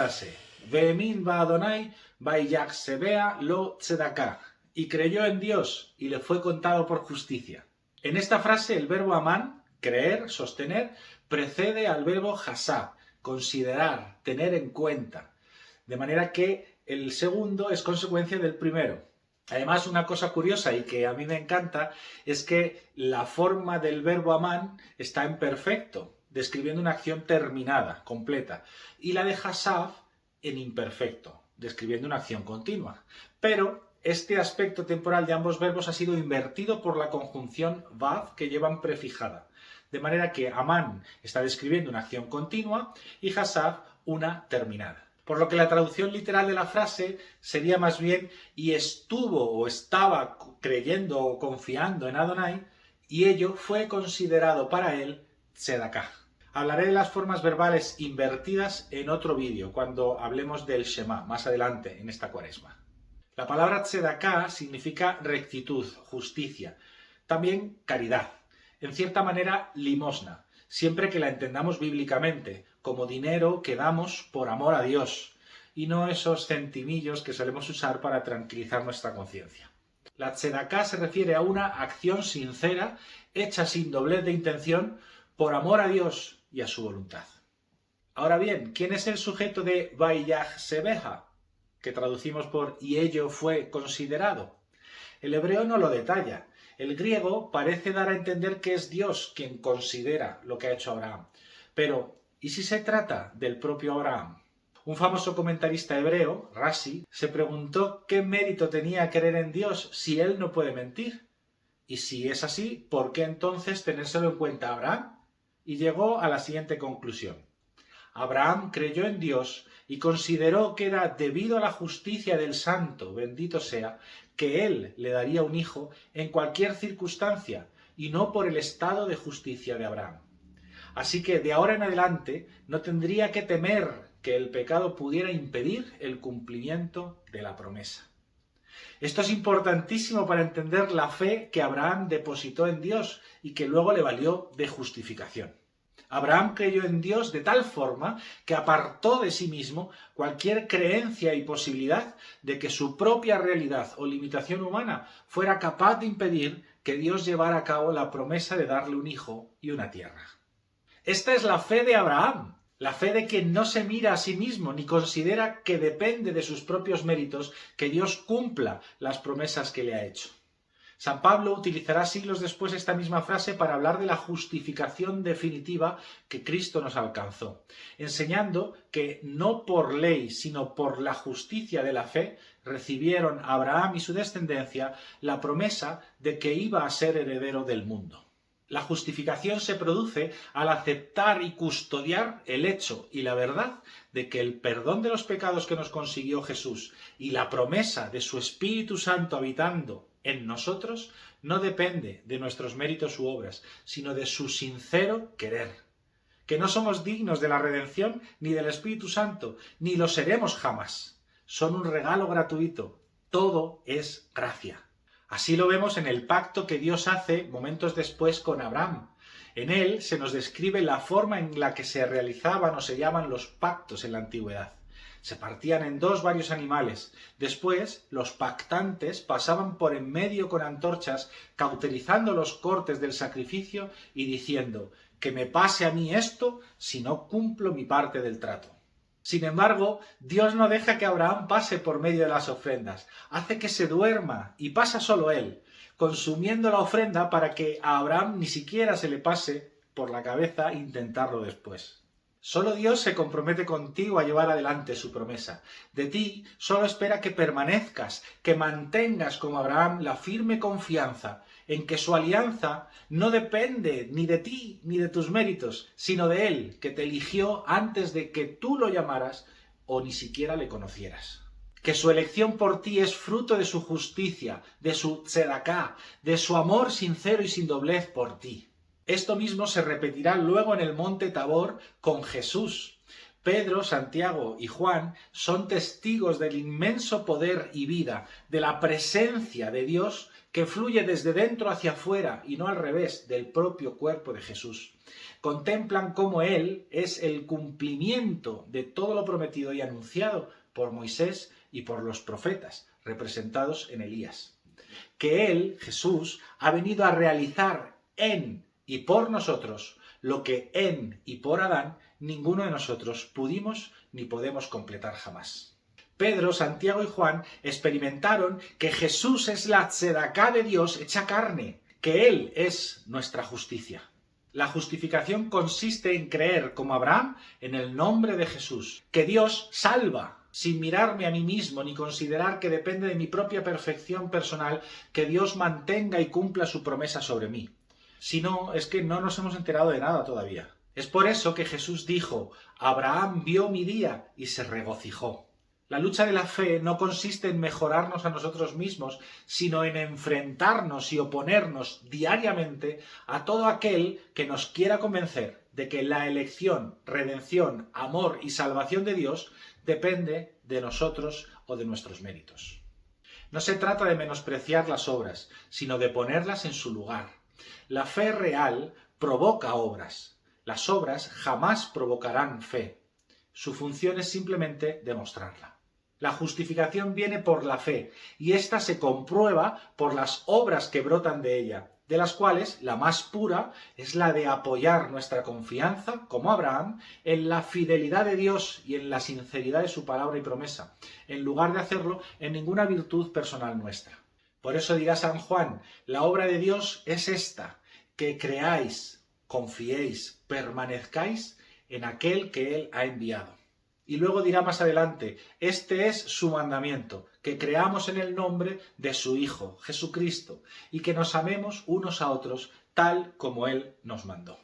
frase. Ve'emin ba'Adonai vayachzebea lo tzedaká. Y creyó en Dios y le fue contado por justicia. En esta frase el verbo amán, creer, sostener, precede al verbo hasá, considerar, tener en cuenta. De manera que el segundo es consecuencia del primero. Además, una cosa curiosa y que a mí me encanta es que la forma del verbo amán está en perfecto, describiendo una acción terminada, completa, y la de hasav en imperfecto, describiendo una acción continua. Pero este aspecto temporal de ambos verbos ha sido invertido por la conjunción vav que llevan prefijada. De manera que amán está describiendo una acción continua y hasav una terminada. Por lo que la traducción literal de la frase sería más bien y estuvo o estaba creyendo o confiando en Adonai y ello fue considerado para él tzedaká. Hablaré de las formas verbales invertidas en otro vídeo, cuando hablemos del Shema, más adelante en esta cuaresma. La palabra tzedaká significa rectitud, justicia, también caridad, en cierta manera limosna, siempre que la entendamos bíblicamente, como dinero que damos por amor a Dios, y no esos centimillos que solemos usar para tranquilizar nuestra conciencia. La tzedaká se refiere a una acción sincera, hecha sin doblez de intención, por amor a Dios y a su voluntad. Ahora bien, ¿quién es el sujeto de vayachzebeha, que traducimos por y ello fue considerado? El hebreo no lo detalla. El griego parece dar a entender que es Dios quien considera lo que ha hecho Abraham. Pero, ¿y si se trata del propio Abraham? Un famoso comentarista hebreo, Rashi, se preguntó qué mérito tenía creer en Dios si él no puede mentir. Y si es así, ¿por qué entonces tenérselo en cuenta a Abraham? Y llegó a la siguiente conclusión. Abraham creyó en Dios y consideró que era debido a la justicia del santo, bendito sea, que él le daría un hijo en cualquier circunstancia y no por el estado de justicia de Abraham. Así que de ahora en adelante no tendría que temer que el pecado pudiera impedir el cumplimiento de la promesa. Esto es importantísimo para entender la fe que Abraham depositó en Dios y que luego le valió de justificación. Abraham creyó en Dios de tal forma que apartó de sí mismo cualquier creencia y posibilidad de que su propia realidad o limitación humana fuera capaz de impedir que Dios llevara a cabo la promesa de darle un hijo y una tierra. Esta es la fe de Abraham, la fe de quien no se mira a sí mismo ni considera que depende de sus propios méritos que Dios cumpla las promesas que le ha hecho. San Pablo utilizará siglos después esta misma frase para hablar de la justificación definitiva que Cristo nos alcanzó, enseñando que no por ley, sino por la justicia de la fe, recibieron Abraham y su descendencia la promesa de que iba a ser heredero del mundo. La justificación se produce al aceptar y custodiar el hecho y la verdad de que el perdón de los pecados que nos consiguió Jesús y la promesa de su Espíritu Santo habitando en nosotros no depende de nuestros méritos u obras, sino de su sincero querer. Que no somos dignos de la redención ni del Espíritu Santo, ni lo seremos jamás. Son un regalo gratuito. Todo es gracia. Así lo vemos en el pacto que Dios hace momentos después con Abraham. En él se nos describe la forma en la que se realizaban o se llaman los pactos en la antigüedad. Se partían en dos varios animales. Después, los pactantes pasaban por en medio con antorchas, cauterizando los cortes del sacrificio y diciendo: que me pase a mí esto si no cumplo mi parte del trato. Sin embargo, Dios no deja que Abraham pase por medio de las ofrendas. Hace que se duerma y pasa solo él, consumiendo la ofrenda para que a Abraham ni siquiera se le pase por la cabeza intentarlo después. Solo Dios se compromete contigo a llevar adelante su promesa. De ti solo espera que permanezcas, que mantengas como Abraham la firme confianza en que su alianza no depende ni de ti ni de tus méritos, sino de Él, que te eligió antes de que tú lo llamaras o ni siquiera le conocieras. Que su elección por ti es fruto de su justicia, de su tzedaká, de su amor sincero y sin doblez por ti. Esto mismo se repetirá luego en el monte Tabor con Jesús, Pedro, Santiago y Juan son testigos del inmenso poder y vida, de la presencia de Dios que fluye desde dentro hacia afuera y no al revés, del propio cuerpo de Jesús. Contemplan cómo Él es el cumplimiento de todo lo prometido y anunciado por Moisés y por los profetas, representados en Elías. Que Él, Jesús, ha venido a realizar en y por nosotros lo que en y por Adán ninguno de nosotros pudimos ni podemos completar jamás. Pedro, Santiago y Juan experimentaron que Jesús es la tzedaká de Dios hecha carne, que Él es nuestra justicia. La justificación consiste en creer, como Abraham, en el nombre de Jesús, que Dios salva, sin mirarme a mí mismo ni considerar que depende de mi propia perfección personal que Dios mantenga y cumpla su promesa sobre mí. Si no, es que no nos hemos enterado de nada todavía. Es por eso que Jesús dijo: Abraham vio mi día y se regocijó. La lucha de la fe no consiste en mejorarnos a nosotros mismos, sino en enfrentarnos y oponernos diariamente a todo aquel que nos quiera convencer de que la elección, redención, amor y salvación de Dios depende de nosotros o de nuestros méritos. No se trata de menospreciar las obras, sino de ponerlas en su lugar. La fe real provoca obras. Las obras jamás provocarán fe. Su función es simplemente demostrarla. La justificación viene por la fe, y ésta se comprueba por las obras que brotan de ella, de las cuales la más pura es la de apoyar nuestra confianza, como Abraham, en la fidelidad de Dios y en la sinceridad de su palabra y promesa, en lugar de hacerlo en ninguna virtud personal nuestra. Por eso dirá San Juan: la obra de Dios es esta, que creáis, confiéis, permanezcáis en aquel que Él ha enviado. Y luego dirá más adelante: este es su mandamiento, que creamos en el nombre de su Hijo, Jesucristo, y que nos amemos unos a otros tal como Él nos mandó.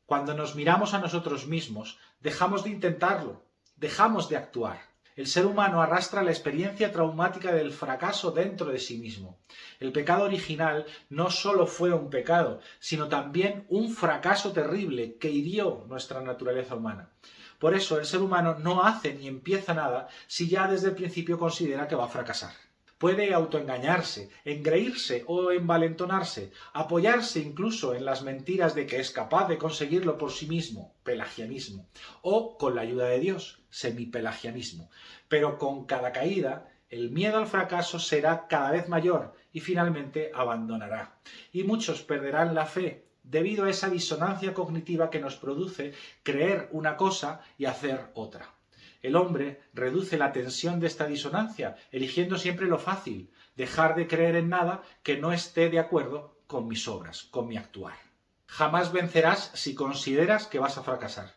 Cuando nos miramos a nosotros mismos, dejamos de intentarlo, dejamos de actuar. El ser humano arrastra la experiencia traumática del fracaso dentro de sí mismo. El pecado original no solo fue un pecado, sino también un fracaso terrible que hirió nuestra naturaleza humana. Por eso el ser humano no hace ni empieza nada si ya desde el principio considera que va a fracasar. Puede autoengañarse, engreírse o envalentonarse, apoyarse incluso en las mentiras de que es capaz de conseguirlo por sí mismo, pelagianismo, o con la ayuda de Dios, semipelagianismo. Pero con cada caída, el miedo al fracaso será cada vez mayor y finalmente abandonará. Y muchos perderán la fe debido a esa disonancia cognitiva que nos produce creer una cosa y hacer otra. El hombre reduce la tensión de esta disonancia, eligiendo siempre lo fácil, dejar de creer en nada que no esté de acuerdo con mis obras, con mi actuar. Jamás vencerás si consideras que vas a fracasar.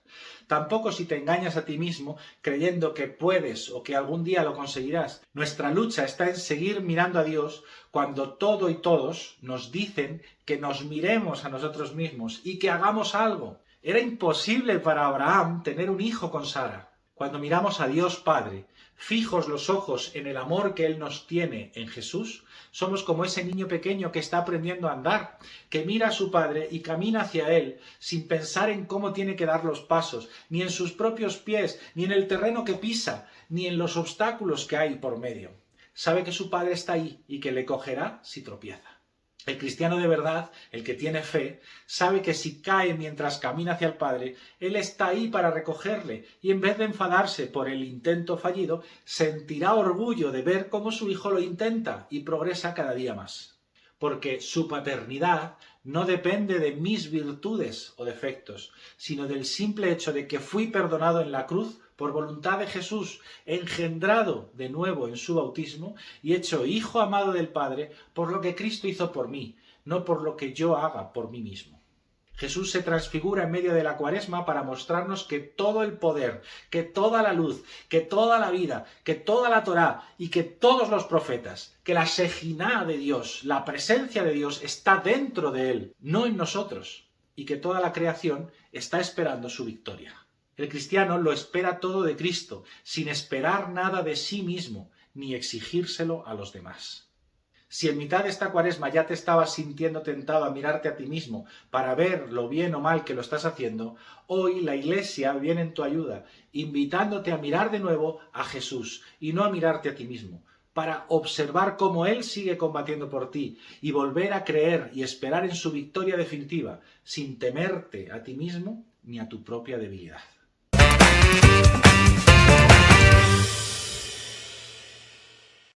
Tampoco si te engañas a ti mismo creyendo que puedes o que algún día lo conseguirás. Nuestra lucha está en seguir mirando a Dios cuando todo y todos nos dicen que nos miremos a nosotros mismos y que hagamos algo. Era imposible para Abraham tener un hijo con Sara. Cuando miramos a Dios Padre, fijos los ojos en el amor que Él nos tiene en Jesús, somos como ese niño pequeño que está aprendiendo a andar, que mira a su Padre y camina hacia Él sin pensar en cómo tiene que dar los pasos, ni en sus propios pies, ni en el terreno que pisa, ni en los obstáculos que hay por medio. Sabe que su Padre está ahí y que le cogerá si tropieza. El cristiano de verdad, el que tiene fe, sabe que si cae mientras camina hacia el Padre, Él está ahí para recogerle y en vez de enfadarse por el intento fallido, sentirá orgullo de ver cómo su hijo lo intenta y progresa cada día más. Porque su paternidad no depende de mis virtudes o defectos, sino del simple hecho de que fui perdonado en la cruz por voluntad de Jesús, engendrado de nuevo en su bautismo y hecho hijo amado del Padre por lo que Cristo hizo por mí, no por lo que yo haga por mí mismo. Jesús se transfigura en medio de la Cuaresma para mostrarnos que todo el poder, que toda la luz, que toda la vida, que toda la Torá y que todos los profetas, que la Shejiná de Dios, la presencia de Dios está dentro de Él, no en nosotros, y que toda la creación está esperando su victoria. El cristiano lo espera todo de Cristo, sin esperar nada de sí mismo, ni exigírselo a los demás. Si en mitad de esta cuaresma ya te estabas sintiendo tentado a mirarte a ti mismo para ver lo bien o mal que lo estás haciendo, hoy la Iglesia viene en tu ayuda, invitándote a mirar de nuevo a Jesús y no a mirarte a ti mismo, para observar cómo Él sigue combatiendo por ti y volver a creer y esperar en su victoria definitiva, sin temerte a ti mismo ni a tu propia debilidad.